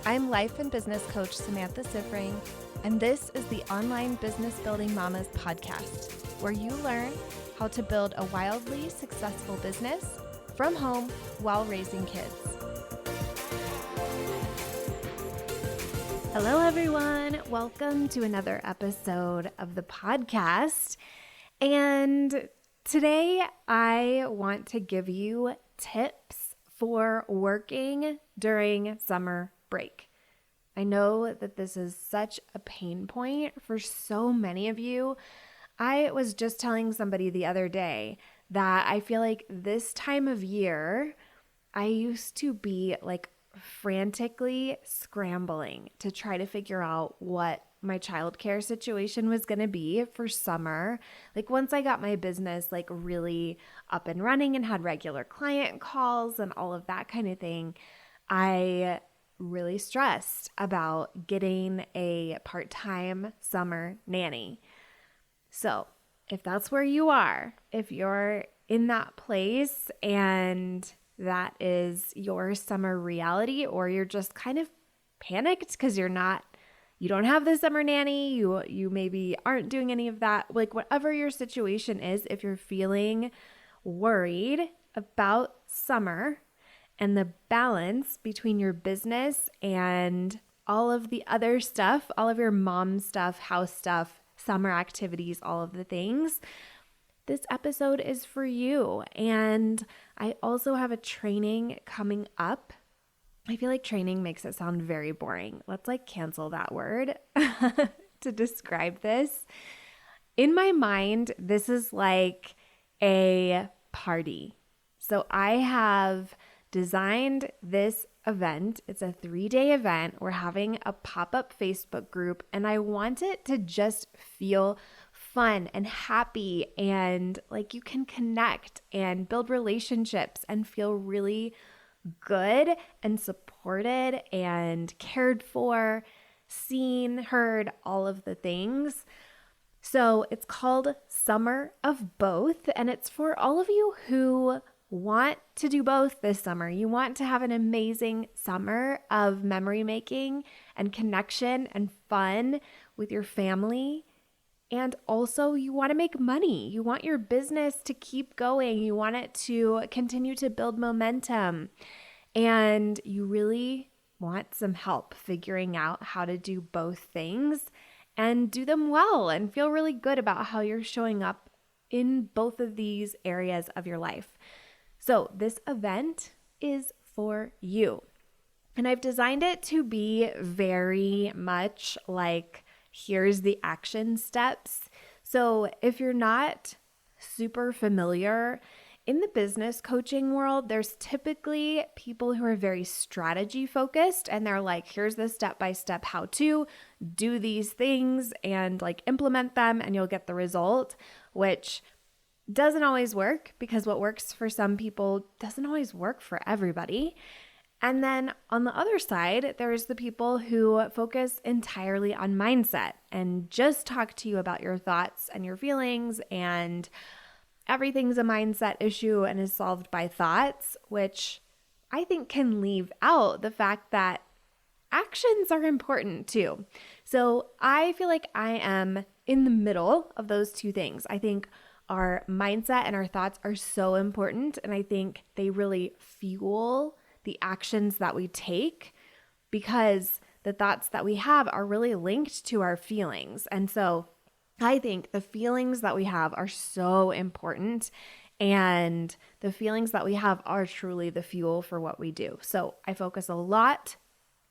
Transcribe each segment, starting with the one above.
I'm life and business coach Samantha Sifring, and this is the Online Business Building Mamas podcast, where you learn how to build a wildly successful business from home while raising kids. Hello, everyone. Welcome to another episode of the podcast. And today I want to give you tips for working during summer break. I know that this is such a pain point for so many of you. I was just telling somebody the other day that I feel like this time of year, I used to be like frantically scrambling to try to figure out what my childcare situation was going to be for summer. Like once I got my business like really up and running and had regular client calls and all of that kind of thing, I really stressed about getting a part-time summer nanny. So if that's where you are, if you're in that place and that is your summer reality, or you're just kind of panicked because you don't have the summer nanny, you maybe aren't doing any of that, like whatever your situation is, if you're feeling worried about summer and the balance between your business and all of the other stuff, all of your mom stuff, house stuff, summer activities, all of the things, this episode is for you. And I also have a training coming up. I feel like training makes it sound very boring. Let's cancel that word to describe this. In my mind, this is like a party. So I have designed this event. It's a 3-day event. We're having a pop-up Facebook group, and I want it to just feel fun and happy and like you can connect and build relationships and feel really good and supported and cared for, seen, heard, all of the things. So it's called Summer of Both, and it's for all of you who want to do both this summer. You want to have an amazing summer of memory making and connection and fun with your family. And also you want to make money. You want your business to keep going. You want it to continue to build momentum. And you really want some help figuring out how to do both things and do them well and feel really good about how you're showing up in both of these areas of your life. So this event is for you. And I've designed it to be very much like, here's the action steps. So if you're not super familiar, in the business coaching world, there's typically people who are very strategy focused, and they're like, here's the step-by-step how to do these things and implement them and you'll get the result, which doesn't always work because what works for some people doesn't always work for everybody. And then on the other side, there's the people who focus entirely on mindset and just talk to you about your thoughts and your feelings, and everything's a mindset issue and is solved by thoughts, which I think can leave out the fact that actions are important too. So I feel like I am in the middle of those two things. I think our mindset and our thoughts are so important, and I think they really fuel the actions that we take because the thoughts that we have are really linked to our feelings. And so I think the feelings that we have are so important, and the feelings that we have are truly the fuel for what we do. So I focus a lot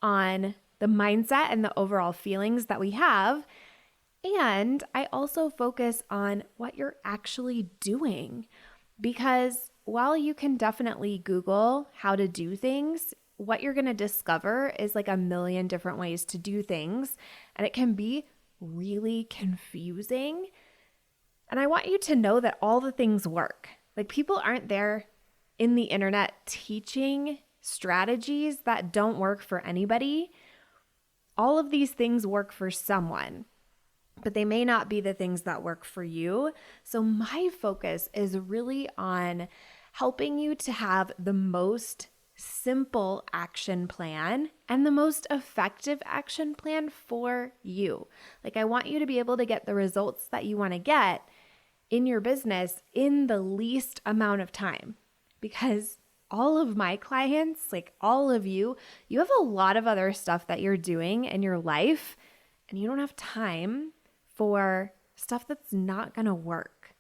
on the mindset and the overall feelings that we have. And I also focus on what you're actually doing, because while you can definitely Google how to do things, what you're going to discover is a million different ways to do things, and it can be really confusing. And I want you to know that all the things work. People aren't there in the internet teaching strategies that don't work for anybody. All of these things work for someone, but they may not be the things that work for you. So my focus is really on helping you to have the most simple action plan and the most effective action plan for you. Like, I want you to be able to get the results that you want to get in your business in the least amount of time, because all of my clients, like all of you have a lot of other stuff that you're doing in your life, and you don't have time for stuff that's not going to work.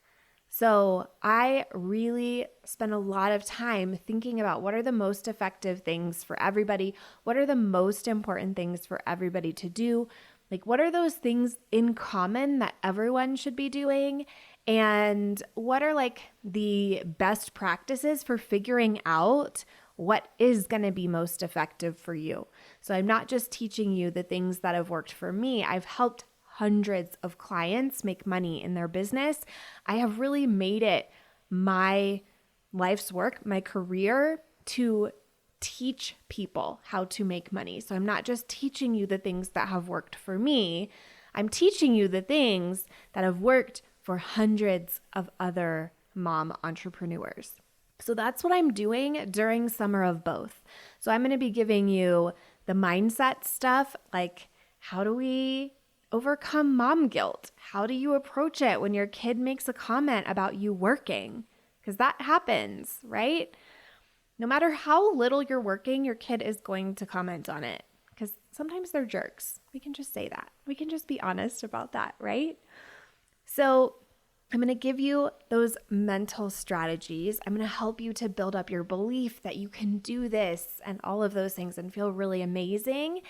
So I really spend a lot of time thinking about what are the most effective things for everybody, what are the most important things for everybody to do, like what are those things in common that everyone should be doing, and what are like the best practices for figuring out what is going to be most effective for you. So I'm not just teaching you the things that have worked for me. I've helped hundreds of clients make money in their business. I have really made it my life's work, my career, to teach people how to make money. So I'm not just teaching you the things that have worked for me. I'm teaching you the things that have worked for hundreds of other mom entrepreneurs. So that's what I'm doing during Summer of Both. So I'm going to be giving you the mindset stuff, like how do we overcome mom guilt? How do you approach it when your kid makes a comment about you working? Because that happens, right? No matter how little you're working, your kid is going to comment on it, because sometimes they're jerks. We can just say that. We can just be honest about that, right? So I'm going to give you those mental strategies. I'm going to help you to build up your belief that you can do this and all of those things and feel really amazing.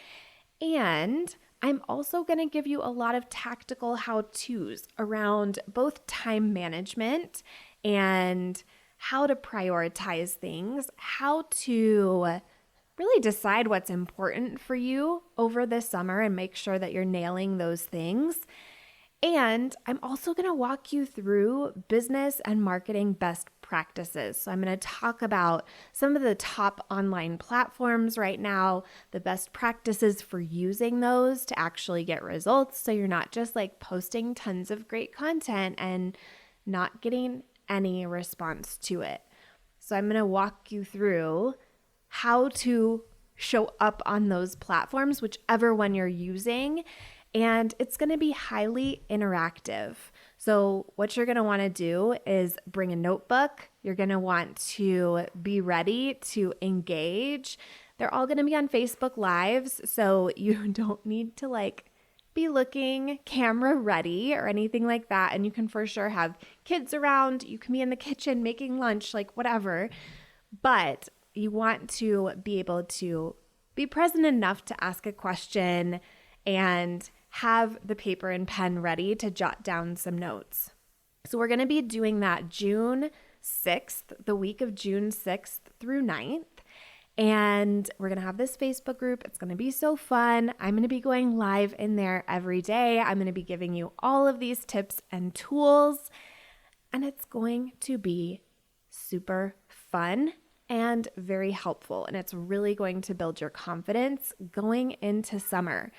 And I'm also going to give you a lot of tactical how-tos around both time management and how to prioritize things, how to really decide what's important for you over the summer and make sure that you're nailing those things. And I'm also going to walk you through business and marketing best practices. So I'm going to talk about some of the top online platforms right now, the best practices for using those to actually get results. So you're not just like posting tons of great content and not getting any response to it. So I'm going to walk you through how to show up on those platforms, whichever one you're using. And it's going to be highly interactive. So what you're going to want to do is bring a notebook. You're going to want to be ready to engage. They're all going to be on Facebook Lives, so you don't need to like be looking camera ready or anything like that. And you can for sure have kids around. You can be in the kitchen making lunch, like whatever. But you want to be able to be present enough to ask a question and have the paper and pen ready to jot down some notes. So we're going to be doing that June 6th, the week of June 6th through 9th. And we're going to have this Facebook group. It's going to be so fun. I'm going to be going live in there every day. I'm going to be giving you all of these tips and tools. And it's going to be super fun and very helpful. And it's really going to build your confidence going into summer.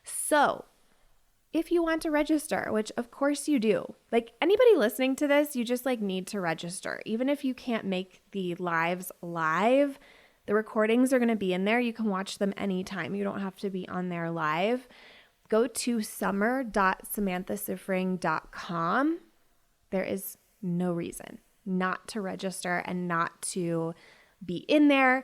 So if you want to register, which of course you do, like anybody listening to this, you just like need to register. Even if you can't make the lives live, the recordings are going to be in there. You can watch them anytime. You don't have to be on there live. Go to summer.samanthasifring.com. There is no reason not to register and not to be in there.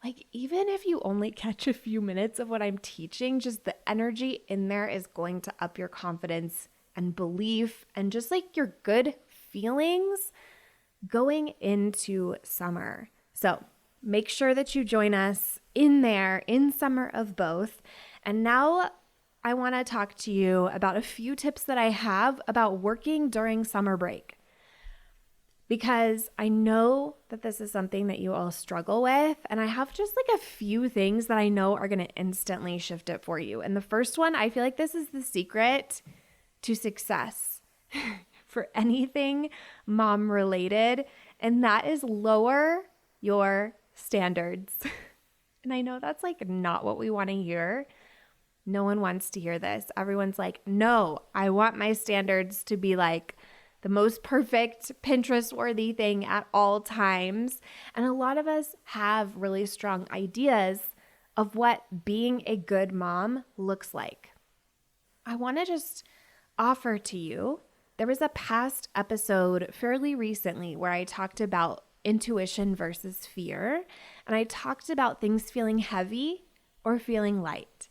Like, even if you only catch a few minutes of what I'm teaching, just the energy in there is going to up your confidence and belief and just like your good feelings going into summer. So make sure that you join us in there in Summer of Both. And now I want to talk to you about a few tips that I have about working during summer break, because I know that this is something that you all struggle with. And I have just like a few things that I know are going to instantly shift it for you. And the first one, I feel like this is the secret to success for anything mom related. And that is lower your standards. And I know that's like not what we want to hear. No one wants to hear this. Everyone's like, no, I want my standards to be like the most perfect Pinterest-worthy thing at all times. And a lot of us have really strong ideas of what being a good mom looks like. I want to just offer to you, there was a past episode fairly recently where I talked about intuition versus fear, and I talked about things feeling heavy or feeling light.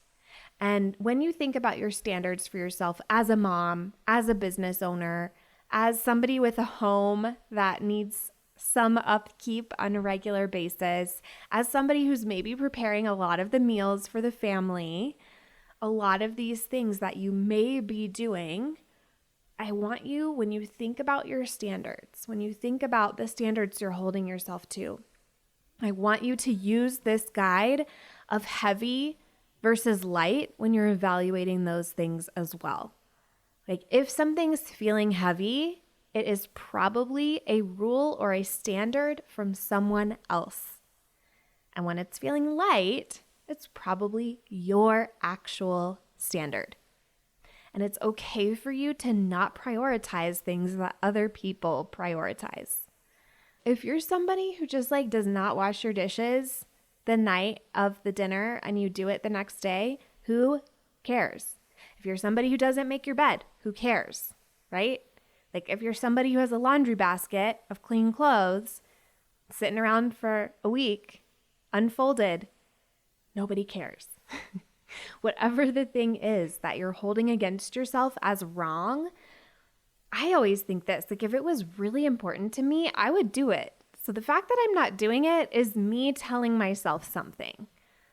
And when you think about your standards for yourself as a mom, as a business owner, as somebody with a home that needs some upkeep on a regular basis, as somebody who's maybe preparing a lot of the meals for the family, a lot of these things that you may be doing, I want you, when you think about your standards, when you think about the standards you're holding yourself to, I want you to use this guide of heavy versus light when you're evaluating those things as well. Like if something's feeling heavy, it is probably a rule or a standard from someone else. And when it's feeling light, it's probably your actual standard. And it's okay for you to not prioritize things that other people prioritize. If you're somebody who just does not wash your dishes the night of the dinner and you do it the next day, who cares? If you're somebody who doesn't make your bed, who cares, right? If you're somebody who has a laundry basket of clean clothes sitting around for a week, unfolded, nobody cares. Whatever the thing is that you're holding against yourself as wrong, I always think this, if it was really important to me, I would do it. So the fact that I'm not doing it is me telling myself something.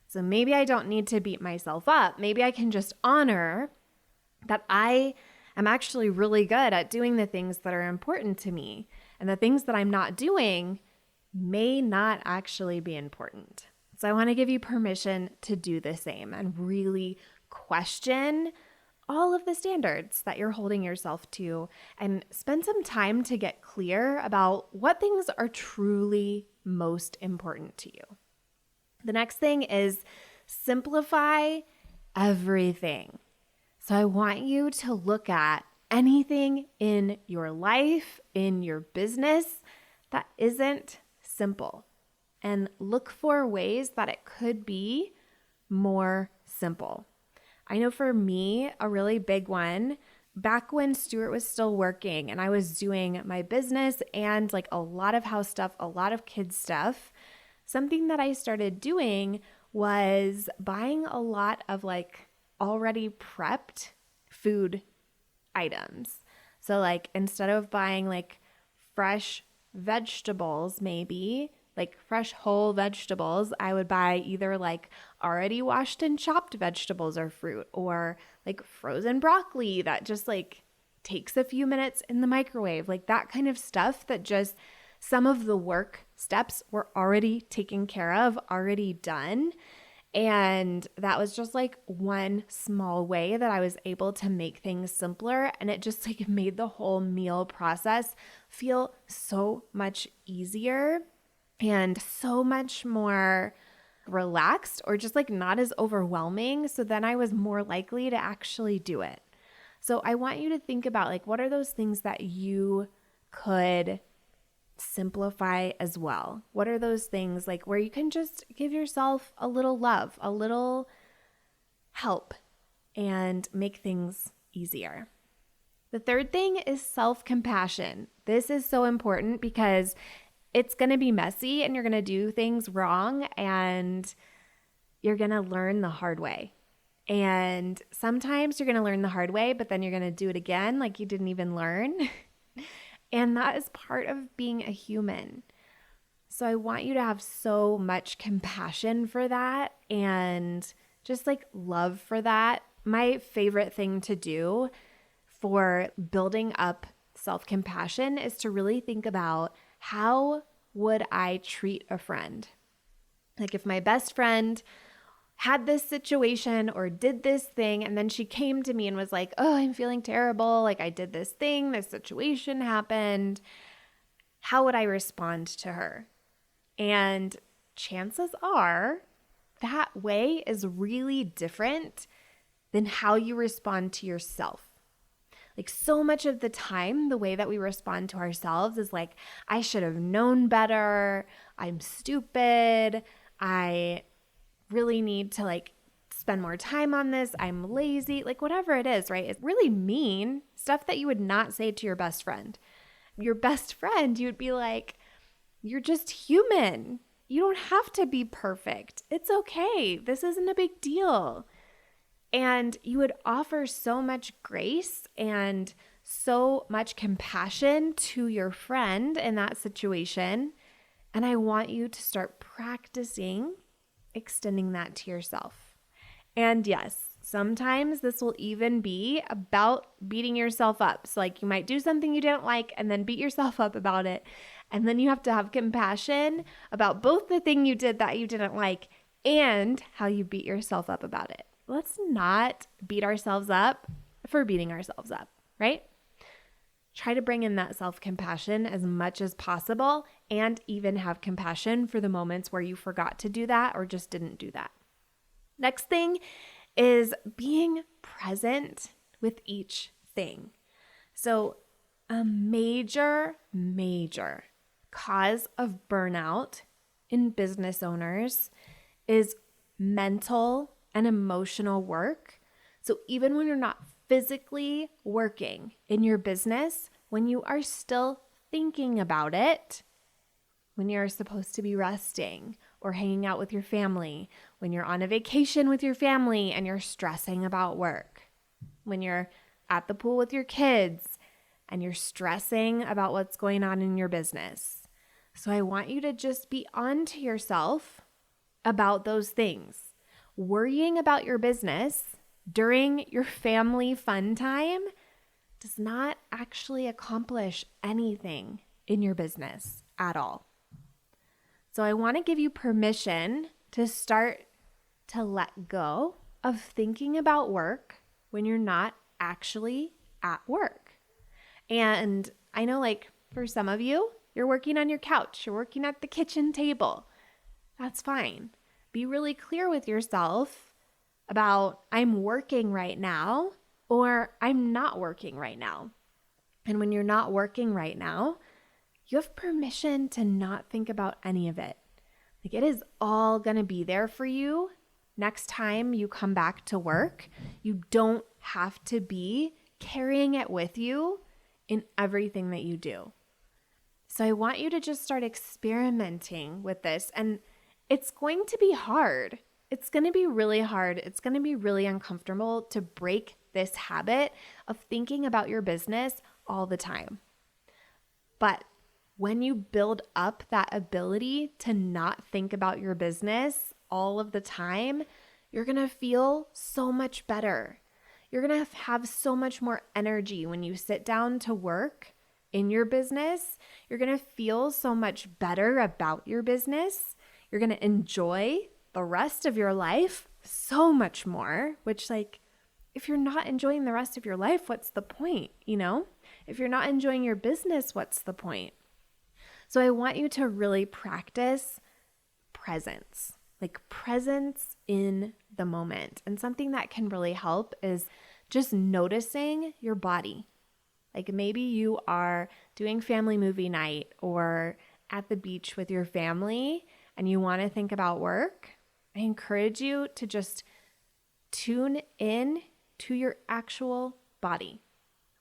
So maybe I don't need to beat myself up. Maybe I can just honor that I am actually really good at doing the things that are important to me. And the things that I'm not doing may not actually be important. So I want to give you permission to do the same and really question all of the standards that you're holding yourself to and spend some time to get clear about what things are truly most important to you. The next thing is simplify everything. So I want you to look at anything in your life, in your business that isn't simple, and look for ways that it could be more simple. I know for me, a really big one, back when Stuart was still working and I was doing my business and a lot of house stuff, a lot of kids stuff, something that I started doing was buying a lot of already prepped food items. So instead of buying fresh vegetables, maybe fresh whole vegetables, I would buy either already washed and chopped vegetables or fruit, or frozen broccoli that just takes a few minutes in the microwave, that kind of stuff that just some of the work steps were already taken care of, already done. And that was just one small way that I was able to make things simpler. And it just made the whole meal process feel so much easier and so much more relaxed, or just not as overwhelming. So then I was more likely to actually do it. So I want you to think about what are those things that you could simplify as well? What are those things where you can just give yourself a little love, a little help, and make things easier? The third thing is self-compassion. This is so important because it's going to be messy and you're going to do things wrong and you're going to learn the hard way. And sometimes you're going to learn the hard way, but then you're going to do it again you didn't even learn. And that is part of being a human. So I want you to have so much compassion for that and just love for that. My favorite thing to do for building up self-compassion is to really think about, how would I treat a friend? If my best friend had this situation or did this thing, and then she came to me and was oh, I'm feeling terrible. I did this thing, this situation happened. How would I respond to her? And chances are that way is really different than how you respond to yourself. Like so much of the time, the way that we respond to ourselves is like, I should have known better. I'm stupid. I really need to like spend more time on this. I'm lazy, like whatever it is, right? It's really mean stuff that you would not say to your best friend. Your best friend, you would be like, you're just human. You don't have to be perfect. It's okay. This isn't a big deal. And you would offer so much grace and so much compassion to your friend in that situation. And I want you to start practicing extending that to yourself. And yes, sometimes this will even be about beating yourself up. So like you might do something you didn't like and then beat yourself up about it. And then you have to have compassion about both the thing you did that you didn't like and how you beat yourself up about it. Let's not beat ourselves up for beating ourselves up, right? Try to bring in that self-compassion as much as possible and even have compassion for the moments where you forgot to do that or just didn't do that. Next thing is being present with each thing. So a major cause of burnout in business owners is mental and emotional work. So even when you're not physically working in your business, when you are still thinking about it, when you're supposed to be resting or hanging out with your family, when you're on a vacation with your family and you're stressing about work, when you're at the pool with your kids and you're stressing about what's going on in your business. So I want you to just be on to yourself about those things. Worrying about your business during your family fun time does not actually accomplish anything in your business at all. So I want to give you permission to start to let go of thinking about work when you're not actually at work. And I know like for some of you, you're working on your couch, you're working at the kitchen table. That's fine. Be really clear with yourself about I'm working right now or I'm not working right now. And when you're not working right now, you have permission to not think about any of it. Like it is all going to be there for you next time you come back to work. You don't have to be carrying it with you in everything that you do. So I want you to just start experimenting with this. And it's going to be hard. It's going to be really hard. It's going to be really uncomfortable to break this habit of thinking about your business all the time. But when you build up that ability to not think about your business all of the time, you're going to feel so much better. You're going to have so much more energy when you sit down to work in your business. You're going to feel so much better about your business. You're going to enjoy the rest of your life so much more, which like, if you're not enjoying the rest of your life, what's the point, If you're not enjoying your business, what's the point? So I want you to really practice presence, like presence in the moment. And something that can really help is just noticing your body. Like maybe you are doing family movie night or at the beach with your family and you want to think about work. I encourage you to just tune in to your actual body.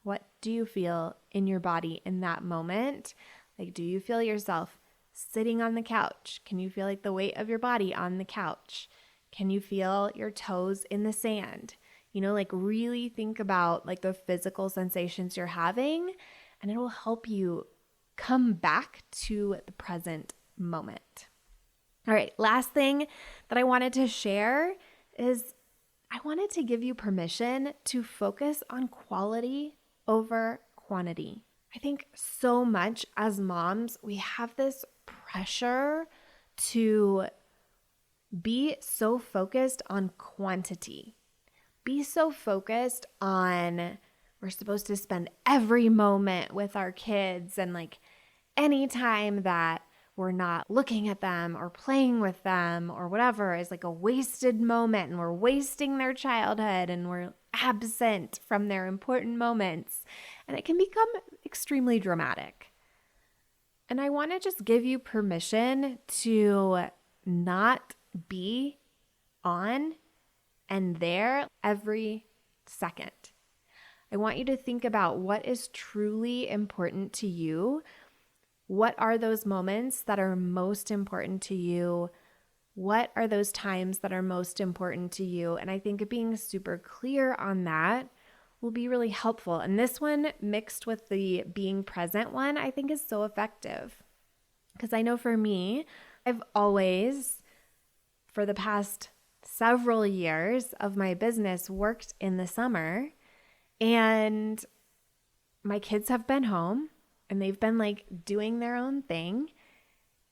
What do you feel in your body in that moment? Like, do you feel yourself sitting on the couch? Can you feel like the weight of your body on the couch? Can you feel your toes in the sand? Like really think about like the physical sensations you're having, and it will help you come back to the present moment. All right, last thing that I wanted to share is I wanted to give you permission to focus on quality over quantity. I think so much as moms, we have this pressure to be so focused on quantity. Be so focused on we're supposed to spend every moment with our kids, and like anytime that we're not looking at them or playing with them or whatever is like a wasted moment, and we're wasting their childhood and we're absent from their important moments. And it can become extremely dramatic. And I want to just give you permission to not be on and there every second. I want you to think about what is truly important to you. What are those moments that are most important to you? What are those times that are most important to you? And I think being super clear on that will be really helpful. And this one mixed with the being present one, I think is so effective. Because I know for me, I've always, for the past several years of my business, worked in the summer, and my kids have been home and they've been like doing their own thing.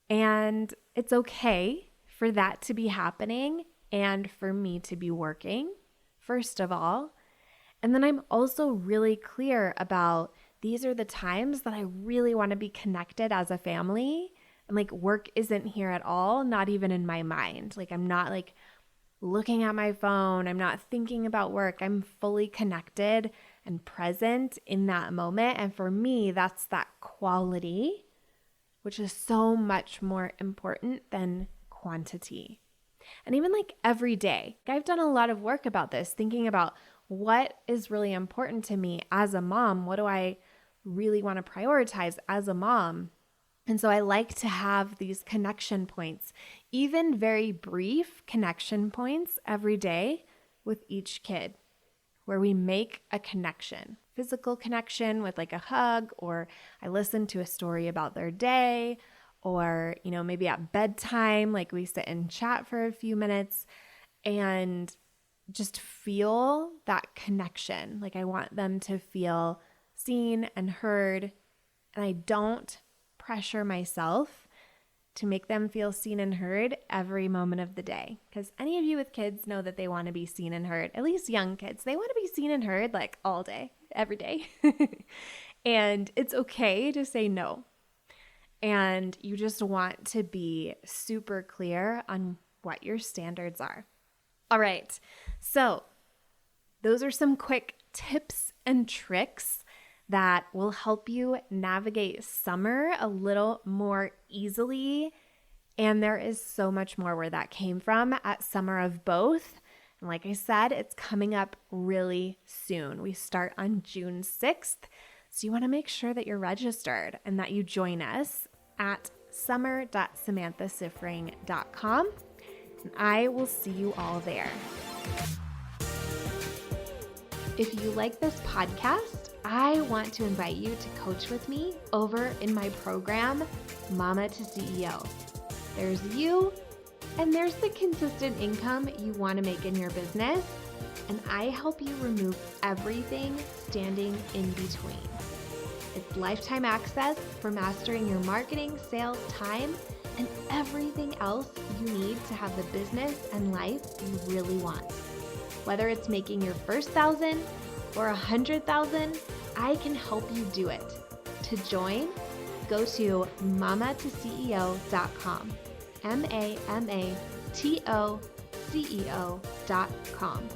And it's okay for that to be happening and for me to be working, first of all. And then I'm also really clear about these are the times that I really want to be connected as a family. And like work isn't here at all, not even in my mind. Like I'm not like looking at my phone. I'm not thinking about work. I'm fully connected and present in that moment. And for me, that's that quality, which is so much more important than quantity. And even like every day, I've done a lot of work about this, thinking about what is really important to me as a mom. What do I really want to prioritize as a mom? And so I like to have these connection points, even very brief connection points every day with each kid, where we make a connection, physical connection with like a hug, or I listen to a story about their day, or, maybe at bedtime, like we sit and chat for a few minutes and just feel that connection. Like I want them to feel seen and heard, and I don't pressure myself to make them feel seen and heard every moment of the day. Because any of you with kids know that they want to be seen and heard, at least young kids. They want to be seen and heard like all day, every day. And it's okay to say no. And you just want to be super clear on what your standards are. All right. So those are some quick tips and tricks that will help you navigate summer a little more easily. And there is so much more where that came from at Summer of Both. And like I said, it's coming up really soon. We start on June 6th. So you want to make sure that you're registered and that you join us at summer.samanthasifring.com. And I will see you all there. If you like this podcast, I want to invite you to coach with me over in my program, Mama to CEO. There's you, and there's the consistent income you want to make in your business, and I help you remove everything standing in between. It's lifetime access for mastering your marketing, sales, time, and everything else you need to have the business and life you really want. Whether it's making your first 1,000 or 100,000, I can help you do it. To join, go to mamatoceo.com, mamatoceo.com.